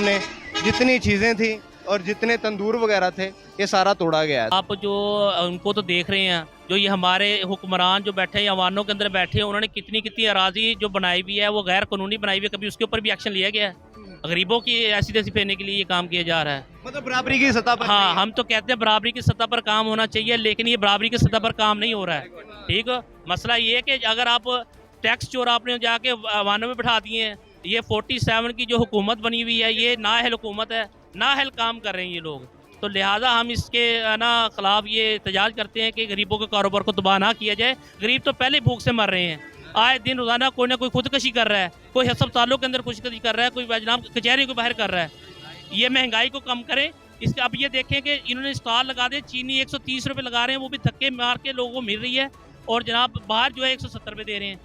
ने जितनी चीज़ें थी और जितने तंदूर वगैरह थे ये सारा तोड़ा गया है। आप जो उनको तो देख रहे हैं, जो ये हमारे हुक्मरान जो बैठे हैं, अवानों के अंदर बैठे हैं, उन्होंने कितनी कितनी अराजी जो बनाई हुई है वो गैर कानूनी बनाई हुई है। कभी उसके ऊपर भी एक्शन लिया गया है? गरीबों की ऐसी तैसी फेरने के लिए ये काम किया जा रहा है। मतलब बराबरी की सतह पर हाँ, हम तो कहते हैं बराबरी की सतह पर काम होना चाहिए, लेकिन ये बराबरी की सतह पर काम नहीं हो रहा है। ठीक है, मसला ये है कि अगर आप टैक्स चोर आपने जाके अवानों में बैठा दिए हैं, ये 47 की जो हुकूमत बनी हुई है ये नाअहल हुकूमत है, नाअहल काम कर रहे हैं ये लोग। तो लिहाजा हम इसके खिलाफ ये एहतजाज करते हैं कि गरीबों के कारोबार को तबाह ना किया जाए। गरीब तो पहले भूख से मर रहे हैं, आए दिन रोजाना कोई ना कोई खुदकशी कर रहा है, कोई अस्पतालों के अंदर खुदकशी कर रहा है, कोई जनाब कचहरी को बाहर कर रहा है। ये महंगाई को कम करें। इसके अब ये देखें कि इन्होंने स्टॉल लगा दे, चीनी 130 रुपये लगा रहे हैं, वो भी धक्के मार के लोगों को मिल रही है, और जनाब बाहर जो है 170 रुपये दे रहे हैं।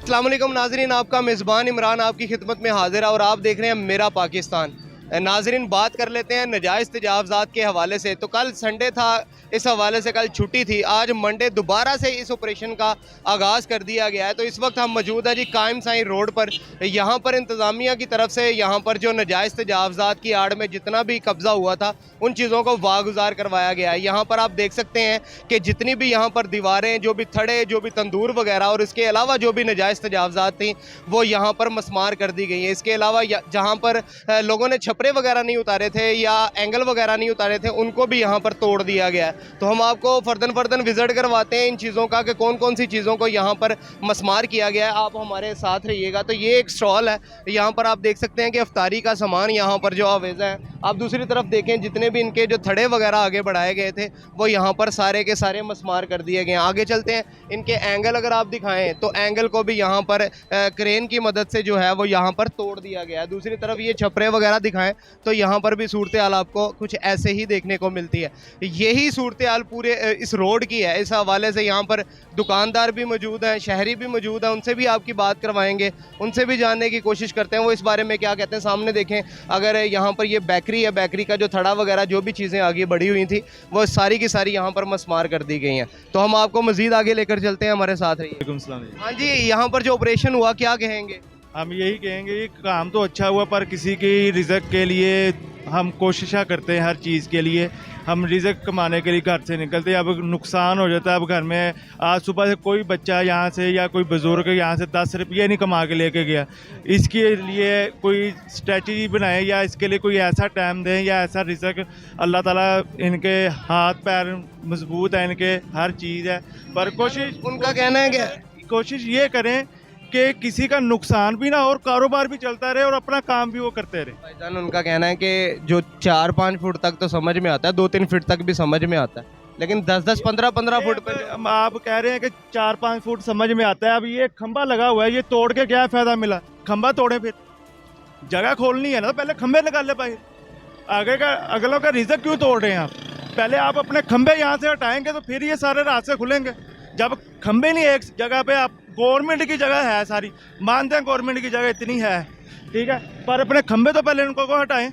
अस्सलाम वालेकुम नाजरीन, आपका मेज़बान इमरान आपकी खिदमत में हाजिर है और आप देख रहे हैं मेरा पाकिस्तान। नाजरीन, बात कर लेते हैं नजायज़ तजावज़ात के हवाले से। तो कल संडे था, इस हवाले से कल छुट्टी थी। आज मंडे दोबारा से इस ऑपरेशन का आगाज़ कर दिया गया है। तो इस वक्त हम मौजूद है जी कायम साई रोड पर। यहाँ पर इंतज़ामिया की तरफ से यहाँ पर जो नजायज़ तजावज़ात की आड़ में जितना भी कब्ज़ा हुआ था उन चीज़ों को वागुजार करवाया गया है। यहाँ पर आप देख सकते हैं कि जितनी भी यहाँ पर दीवारें, जो भी थड़े, जो भी तंदूर वगैरह और इसके अलावा जो भी नजायज़ तजावज़ात थी वो यहाँ पर मस्मार कर दी गई हैं। इसके अलावा जहाँ पर लोगों ने छपरे वगैरह नहीं उतारे थे या एंगल वगैरह नहीं उतारे थे उनको भी यहाँ पर तोड़ दिया गया है। तो हम आपको फर्दन विजिट करवाते हैं इन चीज़ों का कि कौन कौन सी चीज़ों को यहाँ पर मस्मार किया गया है। आप हमारे साथ रहिएगा। तो ये एक स्टॉल है, यहाँ पर आप देख सकते हैं कि अफ्तारी का सामान यहाँ पर जो आवेज़ा है। आप दूसरी तरफ देखें, जितने भी इनके जो थड़े वगैरह आगे बढ़ाए गए थे वो यहाँ पर सारे के सारे मस्मार कर दिए गए हैं। आगे चलते हैं, इनके एंगल अगर आप दिखाएं तो एंगल को भी यहाँ पर क्रेन की मदद से जो है वो यहाँ पर तोड़ दिया गया है। दूसरी तरफ ये छपरे वगैरह दिखाएं तो यहाँ पर भी सूरत हाल आपको कुछ ऐसे ही देखने को मिलती है। यही सूरत हाल पूरे इस रोड की है। इस हवाले से यहाँ पर दुकानदार भी मौजूद हैं, शहरी भी मौजूद हैं, उनसे भी आपकी बात करवाएंगे, उनसे भी जानने की कोशिश करते हैं वो इस बारे में क्या कहते हैं। सामने देखें, अगर यहाँ पर ये बेकरी है, बेकरी का जो थड़ा वगैरह जो भी चीज़ें आगे बढ़ी हुई थी वो सारी की सारी यहाँ पर मस्मार कर दी गई हैं। तो हम आपको मज़ीद आगे लेकर चलते हैं, हमारे साथ रहिए। हाँ जी, यहाँ पर जो ऑपरेशन हुआ क्या कहेंगे? हम यही कहेंगे कि काम तो अच्छा हुआ, पर किसी की रिज़्क के लिए हम कोशिशें करते हैं, हर चीज़ के लिए हम रिज़्क कमाने के लिए घर से निकलते हैं। अब नुकसान हो जाता है। अब घर में आज सुबह से कोई बच्चा यहाँ से या कोई बुज़ुर्ग यहाँ से 10 रुपये नहीं कमा के लेके गया। इसके लिए कोई स्ट्रेटजी बनाएं या इसके लिए कोई ऐसा टाइम दें या ऐसा रिज़्क। अल्लाह ताला इनके हाथ पैर मजबूत है, इनके हर चीज़ है, पर कोशिश उनका कहना है कि कोशिश ये करें कि किसी का नुकसान भी ना हो और कारोबार भी चलता रहे और अपना काम भी वो करते रहे। भाईजान उनका कहना है कि जो 4-5 फुट तक तो समझ में आता है, 2-3 फीट तक भी समझ में आता है, लेकिन 10-10, 15-15 फुट पे आप कह रहे हैं कि 4-5 फुट समझ में आता है। अब ये खंबा लगा हुआ है, ये तोड़ के क्या फायदा मिला? खंबा तोड़े, फिर जगह खोलनी है ना, तो पहले खंबे निकाल ले भाई। आगे का अगलों का रिज़्क क्यों तोड़ रहे हैं आप? पहले आप अपने खंबे यहाँ से हटाएंगे तो फिर ये सारे रास्ते खुलेंगे। जब खंबे नहीं एक जगह पे, आप गवर्नमेंट की जगह है सारी, मानते हैं गवर्नमेंट की जगह इतनी है, ठीक है, पर अपने खंबे तो पहले उनको को हटाएं।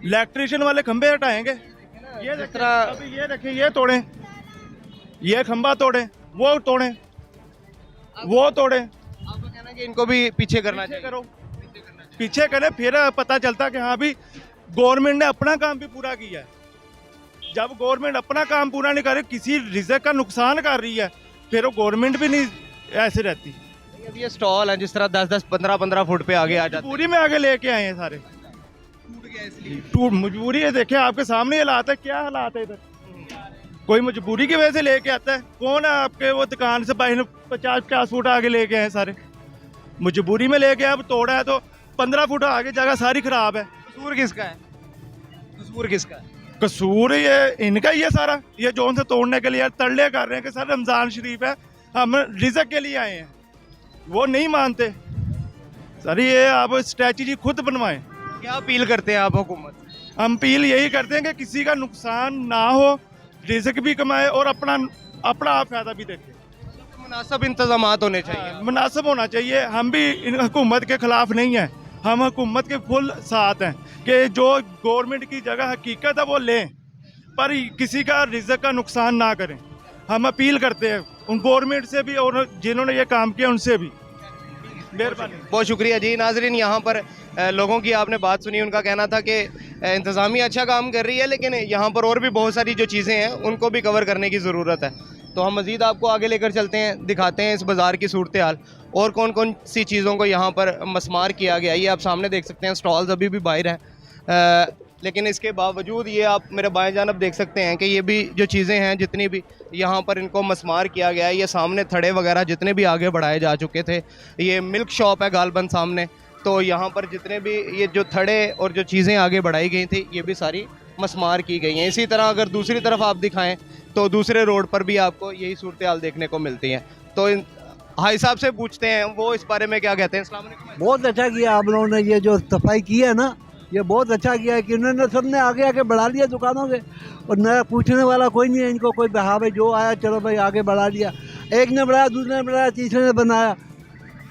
इलेक्ट्रिशियन वाले खंबे हटाएंगे। ये जिस तरह अभी ये रखें, ये तोड़ें, ये खंबा तोड़ें, वो तोड़ें, वो तोड़ें। आपका कहना है कि इनको भी पीछे करना चाहिए। करो, पीछे करें, फिर पता चलता कि हाँ भी गवर्नमेंट ने अपना काम भी पूरा किया है। जब गवर्नमेंट अपना काम पूरा नहीं करे, किसी रिज़्क का नुकसान कर रही है, फिर वो गवर्नमेंट भी नहीं ऐसे रहती। अब ये स्टॉल है जिस तरह 10-10, 15-15 फुट पे आगे आ जाते हैं। पूरी में आगे लेके आए हैं सारे, टूट गया इसलिए। टूट मजबूरी है। देखे आपके सामने हालात है, क्या हालात है इधर। कोई मजबूरी की वजह से लेके आता है। कौन है आपके वो दुकान से 50-50 फुट आगे लेके आए सारे, मजबूरी में लेके। अब तोड़ा है तो 15 फुट आगे जगह सारी खराब है। कसूर किसका है? कसूर किसका है? कसूर ये इनका ही है सारा। ये जोन से तोड़ने के लिए तरले कर रहे हैं कि सर रमज़ान शरीफ है, हम रिज़्क के लिए आए हैं, वो नहीं मानते। सर ये आप स्ट्रेटजी खुद बनवाएं। क्या अपील करते हैं आप हुकूमत? हम अपील यही करते हैं कि किसी का नुकसान ना हो, रिज़्क भी कमाए और अपना फ़ायदा भी देखे। मुनासिब इंतजामात होने चाहिए। मुनासिब होना चाहिए। हम भी इन हुकूमत के ख़िलाफ़ नहीं हैं, हम हुकूमत के फुल साथ हैं कि जो गवर्नमेंट की जगह हकीकत है वो लें, पर किसी का रिज़्क का नुकसान ना करें। हम अपील करते हैं उन गवर्नमेंट से भी और जिन्होंने ये काम किया उनसे भी। मेहरबानी। बहुत शुक्रिया जी। नाजरीन, यहाँ पर लोगों की आपने बात सुनी। उनका कहना था कि इंतज़ामिया अच्छा काम कर रही है, लेकिन यहाँ पर और भी बहुत सारी जो चीज़ें हैं उनको भी कवर करने की ज़रूरत है। तो हम मज़ीद आपको आगे लेकर चलते हैं, दिखाते हैं इस बाज़ार की सूरत हाल और कौन कौन सी चीज़ों को यहाँ पर मस्मार किया गया। ये आप सामने देख सकते हैं, स्टॉल्स अभी भी बाहर हैं, लेकिन इसके बावजूद ये आप मेरे बाएं जानब देख सकते हैं कि ये भी जो चीज़ें हैं जितनी भी यहाँ पर इनको मस्मार किया गया है। ये सामने थड़े वगैरह जितने भी आगे बढ़ाए जा चुके थे, ये मिल्क शॉप है गालबन सामने, तो यहाँ पर जितने भी ये जो थड़े और जो चीज़ें आगे बढ़ाई गई थी ये भी सारी मस्मार की गई हैं। इसी तरह अगर दूसरी तरफ आप दिखाएं तो दूसरे रोड पर भी आपको यही सूरत हाल देखने को मिलती है। तो भाई साहब से पूछते हैं वो इस बारे में क्या कहते हैं। अस्सलाम वालेकुम। बहुत अच्छा किया आप लोगों ने, ये जो सफाई की है ना, ये बहुत अच्छा किया है कि उन्होंने सबने आगे आगे बढ़ा लिया दुकानों के, और नया पूछने वाला कोई नहीं है इनको। कोई हाँ भाई जो आया चलो भाई आगे बढ़ा लिया, एक ने बढ़ाया, दूसरे ने बढ़ाया, तीसरे ने बनाया,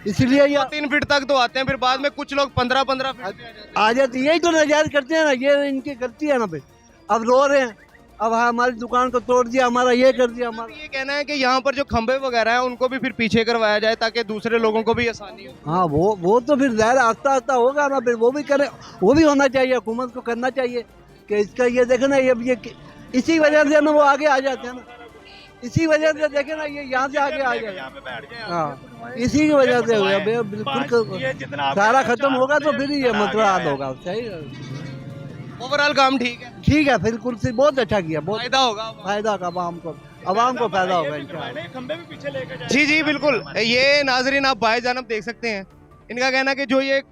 इसलिए ये 3 फीट तक तो आते हैं, फिर बाद में कुछ लोग 15-15 फीट आ जाते। यही तो नाजायज करते हैं ना, ये इनकी गलती है ना भाई। अब रो रहे हैं, अब हमारी दुकान को तोड़ दिया, हमारा ये कर दिया, हमारा ये कहना है कि यहाँ पर जो खंबे वगैरह हैं उनको भी फिर पीछे करवाया जाए ताकि दूसरे लोगों को भी आसानी हो। हाँ वो तो फिर ज़ाहिर आस्ता आस्ता होगा ना, फिर वो भी करे, वो भी होना चाहिए, हुकूमत को करना चाहिए कि इसका ये देखे ना, ये इसी वजह से ना वो आगे आ जाते हैं ना, इसी वजह से देखे ना ये यहाँ से आगे आ जाए। हाँ इसी की वजह से हुआ, बिल्कुल सारा खत्म होगा तो फिर ये मसला हल होगा। सही, ओवरऑल काम ठीक है, ठीक है, बिल्कुल से बहुत अच्छा किया, बहुत फायदा होगा। फायदा होगा आवाम को फायदा होगा इंशाल्लाह। खंबे भी पीछे लेकर जाए। जी जी बिल्कुल। ये नाजरीन आप बाएं जानब देख सकते हैं, इनका कहना कि जो ये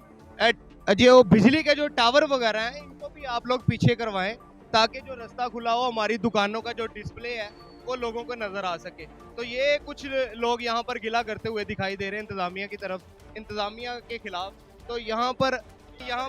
जो बिजली के जो टावर वगैरह हैं इनको भी आप लोग पीछे करवाएं ताकि जो रास्ता खुला हो, हमारी दुकानों का जो डिस्प्ले है वो लोगों को नजर आ सके। तो ये कुछ लोग यहाँ पर गिला करते हुए दिखाई दे रहे हैं इंतजामिया की तरफ, इंतजामिया के खिलाफ। तो यहाँ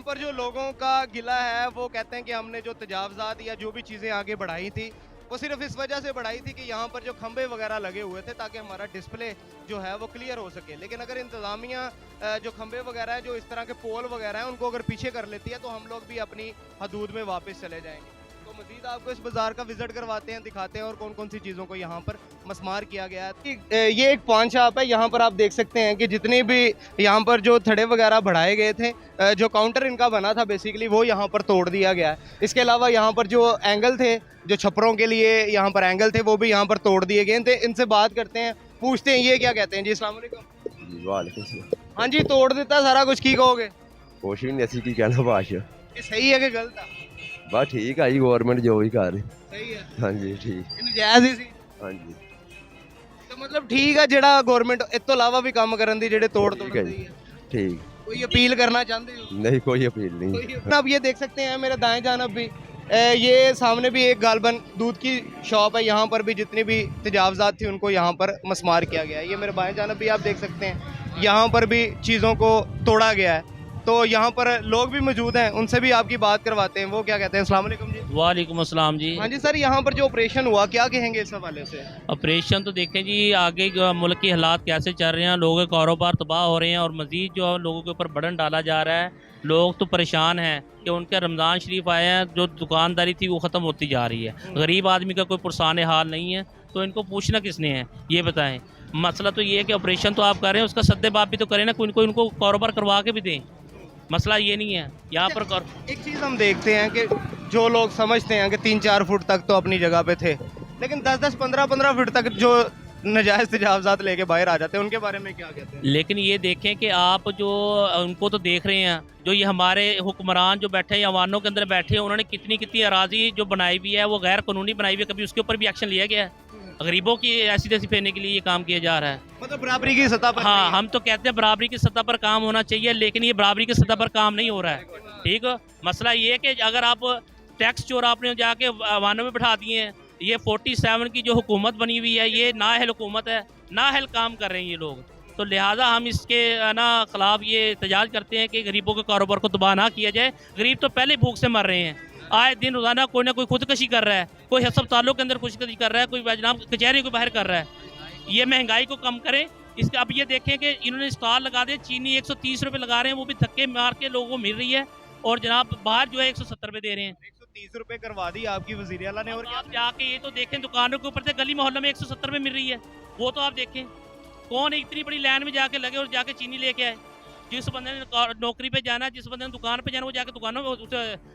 पर जो लोगों का गिला है वो कहते हैं कि हमने जो तजावजात या जो भी चीज़ें आगे बढ़ाई थी वो सिर्फ इस वजह से बढ़ाई थी कि यहाँ पर जो खंबे वगैरह लगे हुए थे ताकि हमारा डिस्प्ले जो है वो क्लियर हो सके। लेकिन अगर इंतज़ामिया जो खंबे वगैरह हैं, जो इस तरह के पोल वगैरह हैं, उनको अगर पीछे कर लेती है तो हम लोग भी अपनी हदूद में वापस चले जाएंगे। तो मज़ीद आपको इस बाज़ार का विज़िट करवाते हैं, दिखाते हैं और कौन कौन सी चीज़ों को यहाँ पर मस्मार किया गया है। ये एक पान शॉप है, यहाँ पर आप देख सकते हैं कि जितने भी यहाँ पर जो थड़े वगैरह बढ़ाए गए थे, जो काउंटर इनका बना था बेसिकली वो यहाँ पर तोड़ दिया गया है। इसके अलावा यहाँ पर जो एंगल थे, जो छपरों के लिए यहाँ पर एंगल थे, वो भी यहाँ पर तोड़ दिए गए थे। इनसे बात करते हैं, पूछते हैं ये क्या कहते हैं। जी अस्सलाम वालेकुम। वालेकुम सलाम। हाँ जी, तोड़ देता सारा कुछ, की कहोगे? कुछ भी नहीं, ऐसी की कहना बादशाह। ये सही है कि गलत है? बस ठीक है जी, गवर्नमेंट जो भी कर रही। सही है। हाँ जी ठीक। नजायज़ ही सी। हाँ जी तो मतलब ठीक है, जेड़ा गवर्नमेंट इस तो इलावा भी काम करन दी, जेड़े तोड़ ठीक तोड़ है दी जी, है। ठीक। कोई अपील करना चाहते हो? नहीं कोई अपील नहीं। अब ये देख सकते हैं मेरे दाएं जानब भी ये सामने भी एक गालबन दूध की शॉप है। यहाँ पर भी जितनी भी तजावजात थी उनको यहाँ पर मस्मार किया गया है। ये मेरे बाएं जानब भी आप देख सकते हैं, यहाँ पर भी चीज़ों को तोड़ा गया है। तो यहाँ पर लोग भी मौजूद हैं, उनसे भी आपकी बात करवाते हैं, वो क्या कहते हैं। अस्सलाम वालेकुम जी। वालेकुम अस्सलाम जी। हाँ जी सर, यहाँ पर जो ऑपरेशन हुआ क्या कहेंगे इस हवाले से? ऑपरेशन तो देखें जी, आगे मुल्क के हालात कैसे चल रहे हैं, लोगों के कारोबार तबाह हो रहे हैं और मज़ीद जो लोगों के ऊपर बर्डन डाला जा रहा है। लोग तो परेशान हैं कि उनके रमज़ान शरीफ आए हैं, जो दुकानदारी थी वो ख़त्म होती जा रही है। गरीब आदमी का कोई पुरसान हाल नहीं है, तो इनको पूछना किसने है ये बताएं। मसला तो ये है कि ऑपरेशन तो आप कर रहे हैं, उसका सद्दे बाप भी तो करें ना, कोई उनको कारोबार करवा के भी दें। मसला ये नहीं है यहाँ पर। एक चीज़ हम देखते हैं कि जो लोग समझते हैं कि 3-4 फुट तक तो अपनी जगह पे थे, लेकिन 10-10, 15-15 फुट तक जो नजायज़ तजावजात लेके बाहर आ जाते हैं, उनके बारे में क्या कहते हैं? लेकिन ये देखें कि आप जो उनको तो देख रहे हैं, जो ये हमारे हुक्मरान जो बैठे हैं, अवानों के अंदर बैठे हैं, उन्होंने कितनी अराजी जो बनाई हुई है वो गैर कानूनी बनाई हुई है, कभी उसके ऊपर भी एक्शन लिया गया है? गरीबों की ऐसी तैसी फेरने के लिए ये काम किया जा रहा है। मतलब बराबरी की सतह पर? हाँ, हम तो कहते हैं बराबरी की सतह पर काम होना चाहिए, लेकिन ये बराबरी की सतह पर काम नहीं हो रहा है। ठीक है, मसला ये है कि अगर आप टैक्स चोर आपने जाके वाहनों में बैठा दिए हैं, ये 47 की जो हुकूमत बनी हुई है, ये नाअहल हुकूमत है, नाअहल काम कर रहे हैं ये लोग। तो लिहाजा हम इसके ना खिलाफ ये एहतजाज करते हैं कि गरीबों के कारोबार को तबाह ना किया जाए। गरीब तो पहले भूख से मर रहे हैं, आए दिन रोज़ाना कोई ना कोई खुदकशी कर रहा है, कोई अस्पतालों के अंदर खुदकशी कर रहा है, कोई जनाब कचहरी को बाहर कर रहा है। ये महंगाई को कम करें। इसके अब ये देखें कि इन्होंने स्टॉल लगा दिए, चीनी 130 रुपये लगा रहे हैं, वो भी धक्के मार के लोगों को मिल रही है, और जनाब बाहर जो है 170 रुपये दे रहे हैं। 30 रुपए करवा दी आपकी वजीर आला ने, और क्या आप जाके ये तो देखें दुकानों के ऊपर से गली मोहल्लों में 170 में मिल रही है, वो तो आप देखें। कौन इतनी बड़ी लाइन में जाके लगे और जाके चीनी लेके आए? जिस बंदे ने नौकरी पे जाना है, जिस बंदे ने दुकान पे जाना, वो जाके दुकानों में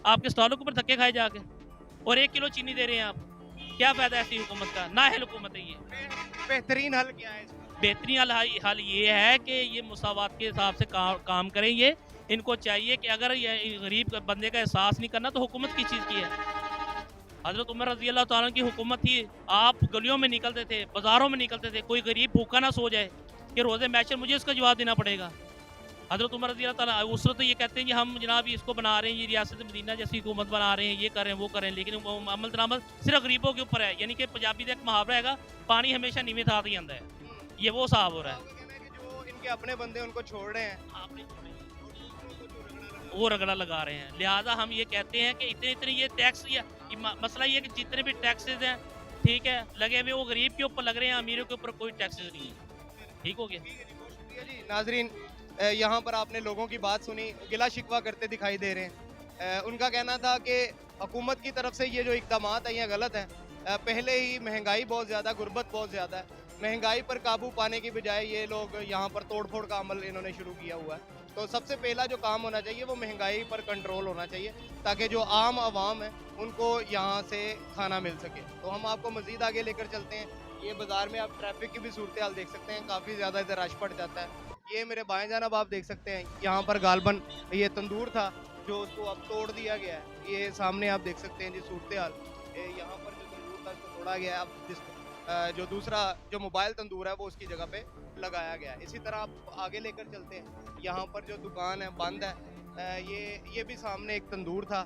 आपके स्टॉलों के ऊपर धक्के खाए जाके, और 1 किलो चीनी दे रहे हैं आप। क्या फायदा ऐसी हुकूमत का? नाअहल हुकूमत है ये। बेहतरीन हल क्या है इसका? बेहतरीन हल ये है कि ये मुसावात के हिसाब से काम करें। ये इनको चाहिए कि अगर ये गरीब बंदे का एहसास नहीं करना तो हुकूमत किस चीज़ की है? हज़रत उमर रज़ी अल्लाह ताला की हुकूमत थी, आप गलियों में निकलते थे, बाज़ारों में निकलते थे, कोई गरीब भूखा ना सो जाए कि रोज़े मैशर मुझे इसका जवाब देना पड़ेगा। हज़रत उमर रज़ी अल्लाह ताला उस वक्त तो ये कहते हैं कि हम जनाब इसको बना रहे हैं, ये रियासत मदीना जैसी हुकूमत बना रहे हैं, ये करें वो करें, लेकिन वो अमल दरामद सिर्फ गरीबों के ऊपर है। यानी कि पंजाबी का एक मुहावरा है, पानी हमेशा नीवे थात ही आंदा है। ये वो साहब हो रहा है। आपका कहना है कि जो इनके अपने बंदे उनको छोड़ रहे हैं, वो रगड़ा लगा रहे हैं। लिहाजा हम ये कहते हैं कि इतने इतने ये टैक्स, मसला ये है कि जितने भी टैक्सेस हैं, ठीक है, लगे हुए वो गरीब के ऊपर लग रहे हैं, अमीरों के ऊपर कोई टैक्सेस नहीं है। ठीक हो गया? जी नाजरीन, यहाँ पर आपने लोगों की बात सुनी, गिला शिकवा करते दिखाई दे रहे हैं। उनका कहना था कि हुकूमत की तरफ से ये जो इकदाम है ये गलत है। पहले ही महंगाई बहुत ज़्यादा, गुर्बत बहुत ज़्यादा है, महंगाई पर काबू पाने की बजाय ये लोग यहाँ पर तोड़ फोड़ का अमल इन्होंने शुरू किया हुआ है। तो सबसे पहला जो काम होना चाहिए वो महंगाई पर कंट्रोल होना चाहिए, ताकि जो आम आवाम है उनको यहाँ से खाना मिल सके। तो हम आपको मज़ीद आगे लेकर चलते हैं। ये बाज़ार में आप ट्रैफिक की भी सूरत हाल देख सकते हैं, काफ़ी ज़्यादा इधर रश पड़ जाता है। ये मेरे बाएं जानब आप देख सकते हैं, यहाँ पर गालबन ये तंदूर था जो उसको अब तोड़ दिया गया है। ये सामने आप देख सकते हैं जी सूरत हाल, यहाँ पर जो तंदूर था उसको तोड़ा गया है। अब जो दूसरा जो मोबाइल तंदूर है वो उसकी जगह पे लगाया गया है। इसी तरह आप आगे लेकर चलते हैं, यहाँ पर जो दुकान है बंद है। ये भी सामने एक तंदूर था,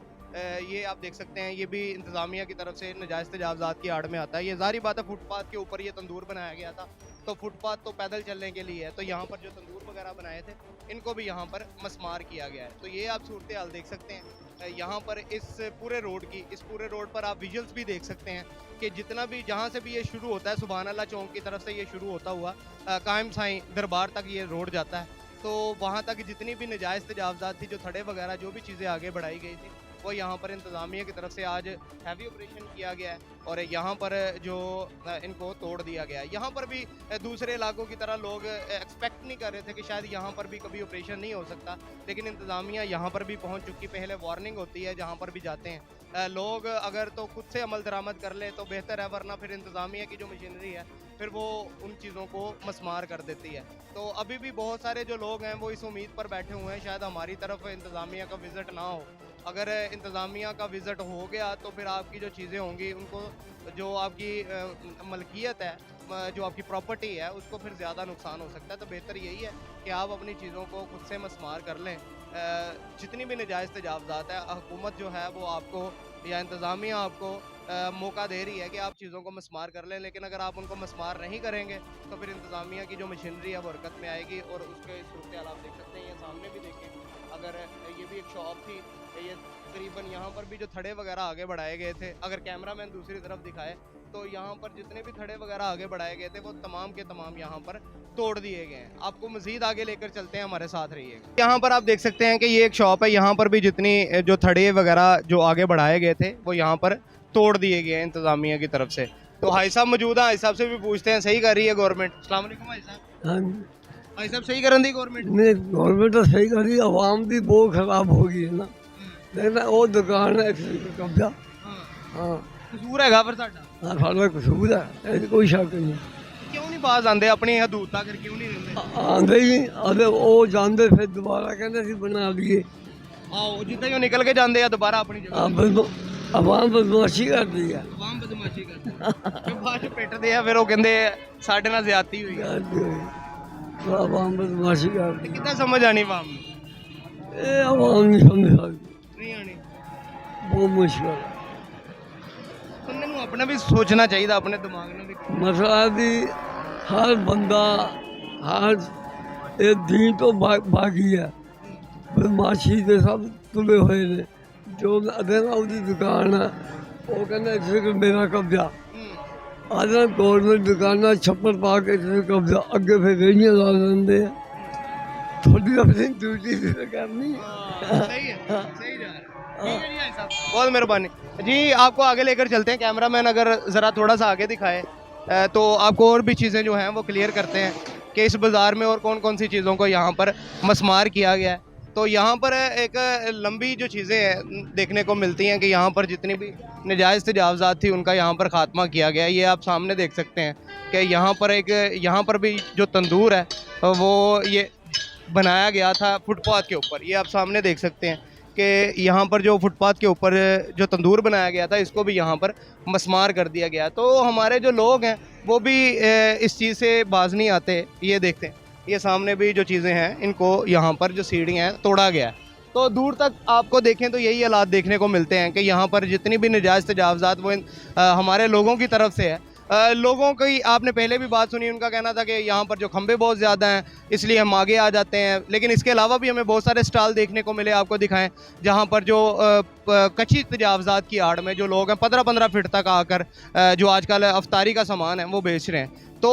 ये आप देख सकते हैं, ये भी इंतज़ामिया की तरफ से नजायज़ तजावज़ात की आड़ में आता है। ये ज़ाहिर बात है, फुटपाथ के ऊपर ये तंदूर बनाया गया था, तो फुटपाथ तो पैदल चलने के लिए है, तो यहाँ पर जो तंदूर वगैरह बनाए थे इनको भी यहाँ पर मस्मार किया गया है। तो ये आप सूरत हाल देख सकते हैं। यहाँ पर इस पूरे रोड पर आप विजुअल्स भी देख सकते हैं कि जितना भी जहाँ से भी ये शुरू होता है, सुभान अल्लाह चौक की तरफ से ये शुरू होता हुआ कायम साईं दरबार तक ये रोड जाता है। तो वहाँ तक जितनी भी नजायज़ तजावज़ात थी, जो थड़े वगैरह जो भी चीज़ें आगे बढ़ाई गई थी, वो यहाँ पर इंतज़ामिया की तरफ से आज हैवी ऑपरेशन किया गया है और यहाँ पर जो इनको तोड़ दिया गया है। यहाँ पर भी दूसरे इलाकों की तरह लोग एक्सपेक्ट नहीं कर रहे थे कि शायद यहाँ पर भी कभी ऑपरेशन नहीं हो सकता, लेकिन इंतज़ामिया यहाँ पर भी पहुँच चुकी। पहले वार्निंग होती है, जहाँ पर भी जाते हैं लोग अगर तो खुद से अमल दरामद कर ले तो बेहतर है, वरना फिर इंतज़ामिया की जो मशीनरी है फिर वो उन चीज़ों को मस्मार कर देती है। तो अभी भी बहुत सारे जो लोग हैं वो इस उम्मीद पर बैठे हुए हैं शायद हमारी तरफ इंतज़ामिया का विज़िट ना हो। अगर इंतज़ामिया का विज़िट हो गया तो फिर आपकी जो चीज़ें होंगी उनको, जो आपकी मलकियत है, जो आपकी प्रॉपर्टी है, उसको फिर ज़्यादा नुकसान हो सकता है। तो बेहतर यही है कि आप अपनी चीज़ों को खुद से मस्मार कर लें। जितनी भी नजायज़ तजावज़ात है, हुकूमत जो है वो आपको या इंतज़ामिया आपको मौका दे रही है कि आप चीज़ों को मस्मार कर लें, लेकिन अगर आप उनको मस्मार नहीं करेंगे तो फिर इंतज़ामिया की जो मशीनरी है वो हरकत में आएगी। और उसके सूरत हाल आप देख सकते हैं, ये सामने भी देखें, अगर ये भी एक शॉप थी, ये तकरीबन यहाँ पर भी जो थड़े वगैरह आगे बढ़ाए गए थे, अगर कैमरामैन दूसरी तरफ दिखाए तो यहाँ पर जितने भी थड़े वगैरह आगे बढ़ाए गए थे वो तमाम के तमाम यहाँ पर तोड़ दिए गए हैं। आपको मज़ीद आगे लेकर चलते हैं, हमारे साथ रहिएगा। यहाँ पर आप देख सकते हैं कि ये एक शॉप है, यहाँ पर भी जितनी जो थड़े वगैरह जो आगे बढ़ाए गए थे वो यहाँ पर तोड़ दिए गए हैं इंतज़ामिया की तरफ से। तो भाई साहब मौजूद हैं, भाई साहब से भी पूछते हैं, सही कर रही है गवर्नमेंट? अस्सलाम वालेकुम भाई साहब। हाँ भाई साहब सही करन दी गवर्नमेंट? नहीं, गवर्नमेंट तो सही करी, आवाम भी बहुत खराब हो गई है ना। लेकिन वो दुकान है कब्जा, हाँ कसूर हैगा फिर साडा? हाँ सारा कसूर है, ऐसी कोई शक नहीं। क्यों नहीं बाज आंदे अपनी हदूद तक क्यों नहीं रहंदे? आंदे ही अरे वो जाते फिर दोबारा कहते सी बना लिए। आओ जिद्दां ही निकल के जाते हैं दोबारा अपनी जगह। आवाम बदमाशी करती है, आवाम बदमाशी करती है, बाद च पिटदे आ, फिर वो कहंदे साडे नाल ज़्यादती हुई है। तो आवाम बदमाशी करती है, कितना समझ आनी आवाम ਨੂੰ? ये आवाम नहीं समझ सकती, नहीं आनी। बहुत मुश्किल है। ਬੰਦੇ ਨੂੰ ਆਪਣਾ ਵੀ ਸੋਚਣਾ ਚਾਹੀਦਾ, ਆਪਣੇ ਦਿਮਾਗ ਨਾਲ ਵੀ। मसला भी हर बंदा हर एक दीन तो भागी है, बदमाशी के सब तुले हुए ने। जो अदना उसकी दुकान है वो कहना इसे मेरा कब्जा, अदना गौरमेंट दुकान छप्पर पा के इसे कब्जा, अगे फिर रेहड़ियां ला लेंगे। थोड़ी अपनी ड्यूटी करनी सही है, सही जा रहा है। बहुत मेहरबानी जी। आपको आगे लेकर चलते हैं, कैमरामैन अगर ज़रा थोड़ा सा आगे दिखाए तो आपको और भी चीज़ें जो हैं वो क्लियर करते हैं कि इस बाज़ार में और कौन कौन सी चीज़ों को यहाँ पर मस्मार किया गया है। तो यहाँ पर एक लंबी जो चीज़ें हैं देखने को मिलती हैं कि यहाँ पर जितनी भी नजायज़ तजावज़ात थी उनका यहाँ पर ख़ात्मा किया गया है। ये आप सामने देख सकते हैं कि यहाँ पर भी जो तंदूर है वो ये बनाया गया था फुटपाथ के ऊपर। ये आप सामने देख सकते हैं कि यहाँ पर जो फुटपाथ के ऊपर जो तंदूर बनाया गया था इसको भी यहाँ पर मस्मार कर दिया गया। तो हमारे जो लोग हैं वो भी इस चीज़ से बाज नहीं आते। ये देखते हैं, ये सामने भी जो चीज़ें हैं इनको यहाँ पर जो सीढ़ियाँ हैं तोड़ा गया है। तो दूर तक आपको देखें तो यही हालात देखने को मिलते हैं कि यहाँ पर जितनी भी नजायज़ तजावज़ात वो हमारे लोगों की तरफ से है। लोगों की आपने पहले भी बात सुनी, उनका कहना था कि यहाँ पर जो खंबे बहुत ज़्यादा हैं इसलिए हम आगे आ जाते हैं। लेकिन इसके अलावा भी हमें बहुत सारे स्टॉल देखने को मिले, आपको दिखाएं, जहाँ पर जो कच्ची तजावज़ात की आड़ में जो लोग हैं 15-15 फीट तक आकर जो आजकल अफ्तारी का सामान है वो बेच रहे हैं। तो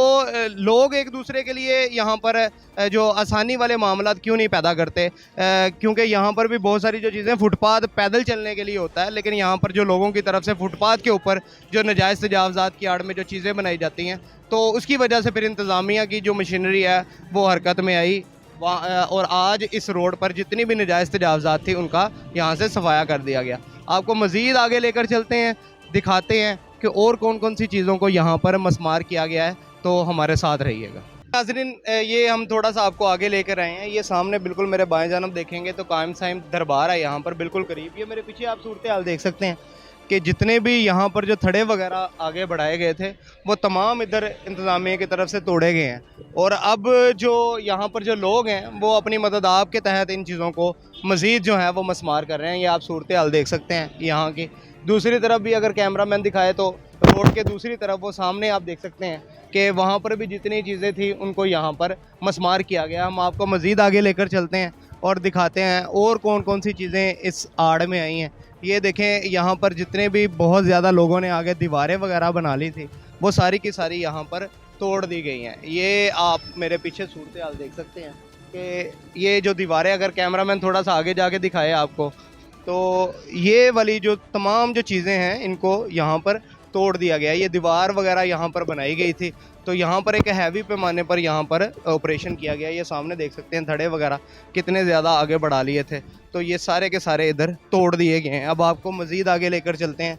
लोग एक दूसरे के लिए यहाँ पर जो आसानी वाले मामला क्यों नहीं पैदा करते, क्योंकि यहाँ पर भी बहुत सारी जो चीज़ें फुटपाथ पैदल चलने के लिए होता है, लेकिन यहाँ पर जो लोगों की तरफ से फुटपाथ के ऊपर जो नाजायज़ तजावज़ात की आड़ में जो चीज़ें बनाई जाती हैं तो उसकी वजह से फिर इंतज़ामिया की जो मशीनरी है वो हरकत में आई और आज इस रोड पर जितनी भी नाजायज़ तजावज़ात थी उनका यहाँ से सफाया कर दिया गया। आपको मज़ीद आगे लेकर चलते हैं, दिखाते हैं कि और कौन कौन सी चीज़ों को यहाँ पर मस्मार किया गया है, तो हमारे साथ रहिएगा। नाज़रीन, ये हम थोड़ा सा आपको आगे लेकर आए हैं। ये सामने बिल्कुल मेरे बाएं जानब देखेंगे तो कायम साइम दरबार है यहाँ पर बिल्कुल करीब। ये मेरे पीछे आप सूरत हाल देख सकते हैं कि जितने भी यहाँ पर जो थड़े वगैरह आगे बढ़ाए गए थे वो तमाम इधर इंतज़ामिया की तरफ से तोड़े गए हैं। और अब जो यहाँ पर जो लोग हैं वो अपनी मदद आप के तहत इन चीज़ों को मज़ीद जो है वो मस्मार कर रहे हैं। ये आप सूरत हाल देख सकते हैं यहाँ की। दूसरी तरफ भी अगर कैमरामैन दिखाए तो रोड के दूसरी तरफ वो सामने आप देख सकते हैं कि वहाँ पर भी जितनी चीज़ें थी उनको यहाँ पर मस्मार किया गया। हम आपको मज़ीद आगे लेकर चलते हैं और दिखाते हैं और कौन कौन सी चीज़ें इस आड़ में आई हैं। ये देखें, यहाँ पर जितने भी बहुत ज़्यादा लोगों ने आगे दीवारें वगैरह बना ली थी वो सारी की सारी यहाँ पर तोड़ दी गई हैं। ये आप मेरे पीछे सूरत हाल देख सकते हैं कि ये जो दीवारें, अगर कैमरामैन थोड़ा सा आगे जाके दिखाए आपको, तो ये वाली जो तमाम जो चीज़ें हैं इनको यहाँ पर तोड़ दिया गया। ये दीवार वगैरह यहाँ पर बनाई गई थी तो यहाँ पर एक हैवी पैमाने पर यहाँ पर ऑपरेशन किया गया। ये सामने देख सकते हैं धड़े वगैरह कितने ज़्यादा आगे बढ़ा लिए थे, तो ये सारे के सारे इधर तोड़ दिए गए हैं। अब आपको मज़ीद आगे लेकर चलते हैं,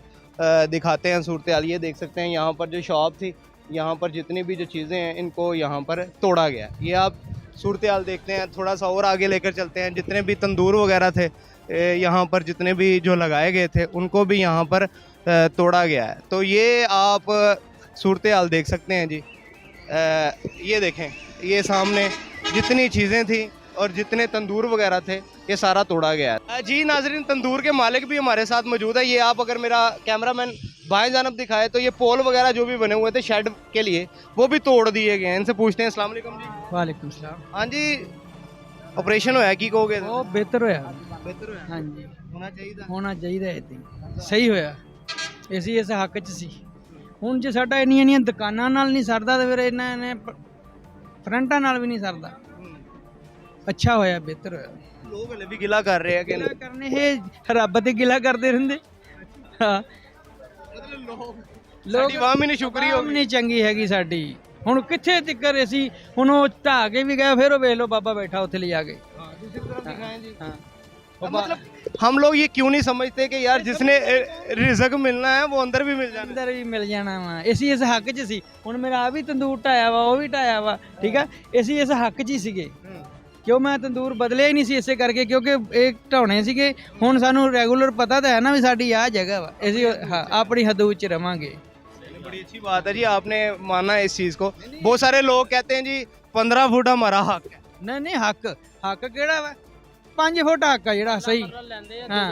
दिखाते हैं सूरत हाल। ये देख सकते हैं यहाँ पर जो शॉप थी, यहाँ पर जितनी भी जो चीज़ें हैं इनको यहाँ पर तोड़ा गया। ये आप सूरत हाल देखते हैं। थोड़ा सा और आगे लेकर चलते हैं, जितने भी तंदूर वगैरह थे यहाँ पर जितने भी जो लगाए गए थे उनको भी यहाँ पर तोड़ा गया है। तो ये आप सूरत हाल देख सकते हैं जी। ये देखें, ये सामने जितनी चीज़ें थी और जितने तंदूर वगैरह थे ये सारा तोड़ा गया है जी। नाज़रीन, तंदूर के मालिक भी हमारे साथ मौजूद है। ये आप अगर मेरा कैमरामैन बाएं जानब दिखाए तो ये पोल वगैरह जो भी बने हुए थे शेड के लिए वो भी तोड़ दिए गए हैं। इनसे पूछते हैं। अस्सलाम वालेकुम जी। वालेकुम सलाम। हाँ जी, ऑपरेशन होया की कहोगे? ਉਹ ਬਿਹਤਰ ਹੋਇਆ बेहतर होया, ਹਾਂਜੀ होना चाहिए। ਹੋਣਾ ਚਾਹੀਦਾ ਇਦਾਂ ਸਹੀ ਹੋਇਆ ਅਸੀਂ ਇਸ ਹੱਕ 'ਚ ਸੀ। ਹੁਣ ਜੇ ਸਾਡਾ ਇੰਨੀਆਂ ਦੁਕਾਨਾਂ ਨਾਲ ਨਹੀਂ ਸਰਦਾ ਤੇ ਫਿਰ ਇਹਨਾਂ ਨੇ ਫਰੰਟਾਂ ਨਾਲ ਵੀ ਨਹੀਂ ਸਰਦਾ। ਅੱਛਾ ਹੋਇਆ, ਬਿਹਤਰ ਹੋਇਆ। लोग हले भी गिला कर रहे हैं कि ਗਿਲਾ ਕਰਨੇ ਇਹ ਰੱਬ ਤੇ ਗਿਲਾ ਕਰਦੇ ਰਹਿੰਦੇ। ਹਾਂ, ਸਾਡੀ ਆਵਾਮ ਹੀ ਨਹੀਂ ਸ਼ੁਕਰੀ ਹੋ ਗਈ। ਨਹੀਂ ਚੰਗੀ ਹੈਗੀ ਸਾਡੀ। ਹੁਣ ਕਿੱਥੇ ਤਿੱਕਰ ਅਸੀਂ ਹੁਣ ਉਹ ਢਾਹ ਕੇ ਵੀ ਗਏ, ਫਿਰ ਉਹ ਵੇਖ ਲਓ ਬਾਬਾ ਬੈਠਾ ਉੱਥੇ ਲਿਜਾ ਕੇ। दूसरी तरफ दिखाएं जी। ਹਾਂ मतलब हम लोग ये क्यों नहीं समझते कि यार जिसने रिज़्क मिलना है वो अंदर भी मिल जाना ਅੰਦਰ ਵੀ ਮਿਲ ਜਾਣਾ ਵਾ। ਅਸੀਂ ਇਸ ਹੱਕ 'ਚ ਸੀ। ਹੁਣ ਮੇਰਾ ਆ ਵੀ ਤੰਦੂਰ ਢਾਇਆ ਵਾ, ਉਹ ਵੀ ਢਾਇਆ ਵਾ, ਠੀਕ ਆ। ਅਸੀਂ ਇਸ ਹੱਕ 'ਚ ਹੀ ਸੀਗੇ। ਕਿਉਂ ਮੈਂ ਤੰਦੂਰ ਬਦਲਿਆ ਹੀ ਨਹੀਂ ਸੀ ਇਸੇ ਕਰਕੇ, ਕਿਉਂਕਿ ਇਹ ਢਾਉਣੇ ਸੀਗੇ। ਹੁਣ ਸਾਨੂੰ ਰੈਗੂਲਰ ਪਤਾ ਤਾਂ ਹੈ ਨਾ ਵੀ ਸਾਡੀ ਆਹ ਜਗ੍ਹਾ ਵਾ, ਅਸੀਂ ਹਾਂ ਆਪਣੀ ਹਦੂਦ 'ਚ ਰਵਾਂਗੇ। बड़ी अच्छी बात है जी, आपने माना इस चीज़ को। बहुत सारे लोग कहते हैं जी 15 फुट हमारा हक है। ਨਹੀਂ ਨਹੀਂ ਹੱਕ ਕਿਹੜਾ ਵਾ? 5 ਫੁੱਟ ਹੱਕ ਆ ਜਿਹੜਾ ਸਹੀ। ਹਾਂ,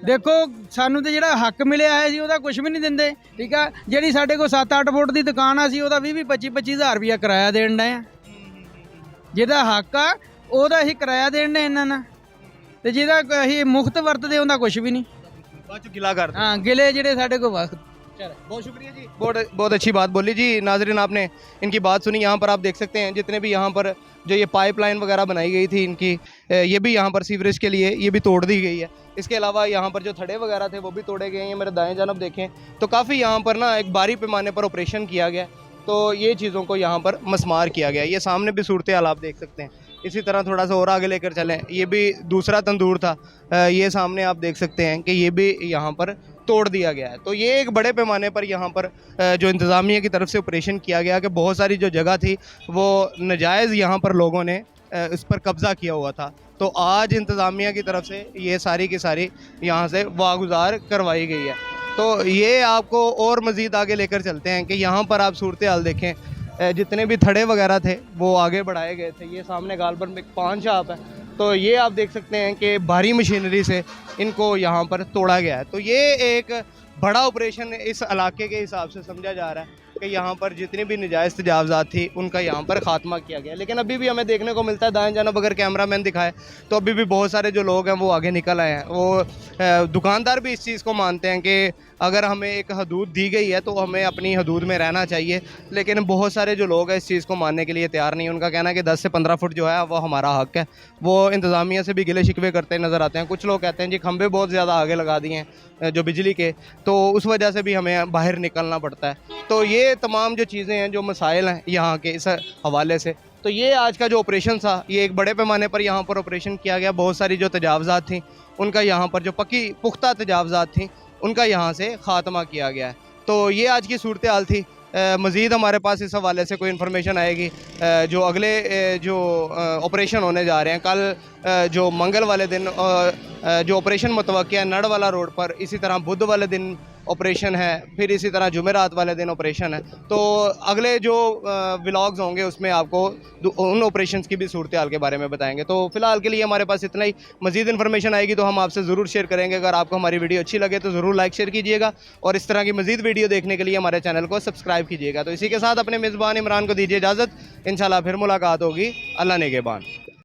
ਦੇਖੋ ਸਾਨੂੰ ਤੇ ਜਿਹੜਾ ਹੱਕ ਮਿਲਿਆ ਹੈ ਸੀ ਉਹਦਾ ਕੁਝ ਵੀ ਨਹੀਂ ਦਿੰਦੇ, ਠੀਕ ਆ। ਜਿਹੜੀ ਸਾਡੇ ਕੋਲ 7-8 ਫੁੱਟ ਦੀ ਦੁਕਾਨ ਆ ਸੀ ਉਹਦਾ 20-25 ਹਜ਼ਾਰ ਰੁਪਇਆ ਕਿਰਾਇਆ ਦੇਣ ਡਏ ਆ। ਜਿਹਦਾ ਹੱਕ ਆ ਉਹਦਾ ਅਸੀਂ ਕਿਰਾਇਆ ਦੇਣ ਡਏ ਇਹਨਾਂ ਨਾਲ, ਤੇ ਜਿਹਦਾ ਅਸੀਂ ਮੁਫਤ ਵਰਤਦੇ ਉਹਦਾ ਕੁਝ ਵੀ ਨਹੀਂ। बाद चो गिला कर ਹਾਂ, ਗਿਲੇ ਜਿਹੜੇ ਸਾਡੇ ਕੋਲ ਵਕਤ चक्कर है। बहुत शुक्रिया जी, बहुत अच्छी बात बोली जी। नाजरीन आपने इनकी बात सुनी। यहाँ पर आप देख सकते हैं जितने भी यहाँ पर जो ये पाइपलाइन वगैरह बनाई गई थी इनकी, ये भी यहाँ पर सीवरेज के लिए ये भी तोड़ दी गई है। इसके अलावा यहाँ पर जो थड़े वगैरह थे वो भी तोड़े गए हैं। मेरे दाएं जानब देखें तो काफ़ी यहाँ पर ना एक भारी पैमाने पर ऑपरेशन किया गया, तो ये चीज़ों को यहाँ पर मस्मार किया गया। ये सामने भी सूरत हाल आप देख सकते हैं। इसी तरह थोड़ा सा और आगे लेकर चलें, ये भी दूसरा तंदूर था, ये सामने आप देख सकते हैं कि ये भी यहाँ पर तोड़ दिया गया है। तो ये एक बड़े पैमाने पर यहाँ पर जो इंतज़ामिया की तरफ से ऑपरेशन किया गया कि बहुत सारी जो जगह थी वो नाजायज़ यहाँ पर लोगों ने इस पर कब्ज़ा किया हुआ था। तो आज इंतज़ामिया की तरफ से ये सारी की सारी यहाँ से वागुजार करवाई गई है। तो ये आपको और मज़ीद आगे लेकर चलते हैं कि यहाँ पर आप सूरत हाल देखें, जितने भी थड़े वगैरह थे वो आगे बढ़ाए गए थे। ये सामने गालबन में एक पान शॉप है, तो ये आप देख सकते हैं कि भारी मशीनरी से इनको यहाँ पर तोड़ा गया है। तो ये एक बड़ा ऑपरेशन इस इलाके के हिसाब से समझा जा रहा है कि यहाँ पर जितनी भी नजायज़ तजावज़ात थी उनका यहाँ पर ख़ात्मा किया गया। लेकिन अभी भी हमें देखने को मिलता है, दाएं जानब अगर कैमरामैन दिखाए तो अभी भी बहुत सारे जो लोग हैं वो आगे निकल आए हैं। वो दुकानदार भी इस चीज़ को मानते हैं कि अगर हमें एक हदूद दी गई है तो हमें अपनी हदूद में रहना चाहिए, लेकिन बहुत सारे जो लोग हैं इस चीज़ को मानने के लिए तैयार नहीं। उनका कहना है कि 10 से 15 फुट जो है वो हमारा हक़ है। वो इंतज़ामिया से भी गिले शिकवे करते नज़र आते हैं। कुछ लोग कहते हैं जी खंभे बहुत ज़्यादा आगे लगा दिए हैं जो बिजली के, तो उस वजह से भी हमें बाहर निकलना पड़ता है। तो ये तमाम जो चीज़ें हैं, जो मसाइल हैं यहाँ के इस हवाले से, तो ये आज का जो ऑपरेशन था ये एक बड़े पैमाने पर यहाँ पर ऑपरेशन किया गया। बहुत सारी जो तजावज़ात थी उनका यहाँ पर जो पक्की पुख्ता तजावज़ात थी उनका यहाँ से ख़ात्मा किया गया है। तो ये आज की सूरत हाल थी। मज़ीद हमारे पास इस हवाले से कोई इन्फॉर्मेशन आएगी जो अगले जो ऑपरेशन होने जा रहे हैं कल जो मंगल वाले दिन जो ऑपरेशन मुतवक्किया है नड़ वाला रोड पर, इसी तरह बुध वाले दिन ऑपरेशन है, फिर इसी तरह जुमेरात वाले दिन ऑपरेशन है। तो अगले जो व्लॉग्स होंगे उसमें आपको उन ऑपरेशंस की भी सूरत हाल के बारे में बताएंगे। तो फ़िलहाल के लिए हमारे पास इतना ही। मज़ीद इन्फॉर्मेशन आएगी तो हम आपसे ज़रूर शेयर करेंगे। अगर आपको हमारी वीडियो अच्छी लगे तो ज़रूर लाइक शेयर कीजिएगा और इस तरह की मज़ीद वीडियो देखने के लिए हमारे चैनल को सब्सक्राइब कीजिएगा। तो इसी के साथ अपने मेज़बान इमरान को दीजिए इजाज़त। इंशाल्लाह फिर मुलाकात होगी। अल्लाह नेगेबान।